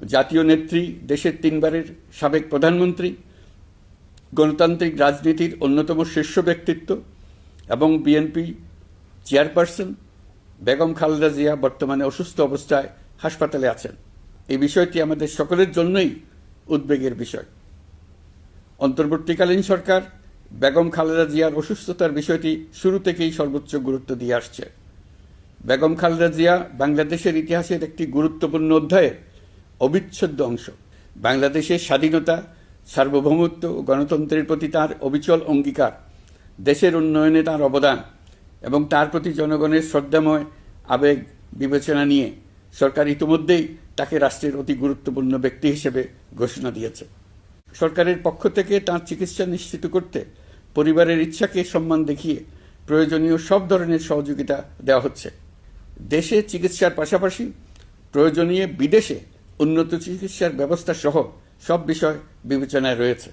জাতীয় নেত্রী, দেশের 3বারের সাবেক প্রধানমন্ত্রী, গণতান্ত্রিক রাজনীতির অন্যতম শীর্ষ ব্যক্তিত্ব এবং বিএনপি চেয়ারপারসন বেগম খালেদা জিয়া বর্তমানে অসুস্থ অবস্থায় হাসপাতালে আছেন। এই বিষয়টি আমাদের সকলের জন্যই উদ্বেগের বিষয়। অন্তর্বর্তীকালীন সরকার বেগম খালেদা জিয়ার অসুস্থতার বিষয়টি শুরু থেকেই সর্বোচ্চ গুরুত্ব দিয়ে আসছে। বেগম খালেদা জিয়া বাংলাদেশের ইতিহাসের একটি গুরুত্বপূর্ণ অধ্যায়ের অবিচ্ছেদ্য অংশ। বাংলাদেশের স্বাধীনতা, সার্বভৌমত্ব ও গণতন্ত্রের প্রতি তার অবিচল অঙ্গীকার, দেশের উন্নয়নে তার অবদান এবং তার প্রতি জনগণের শ্রদ্ধাময় আবেগ বিবেচনা নিয়ে সরকার ইতিমধ্যেই তাকে রাষ্ট্রের অতি গুরুত্বপূর্ণ ব্যক্তি হিসেবে ঘোষণা দিয়েছে। সরকারের পক্ষ থেকে তার চিকিৎসা নিশ্চিত করতে পরিবারের ইচ্ছাকে সম্মান দেখিয়ে প্রয়োজনীয় সব ধরনের সহযোগিতা দেওয়া হচ্ছে। দেশে চিকিৎসার পাশাপাশি প্রয়োজনীয় বিদেশে উন্নত চিকিৎসার ব্যবস্থা সহ সব বিষয় বিবেচনায় রয়েছে।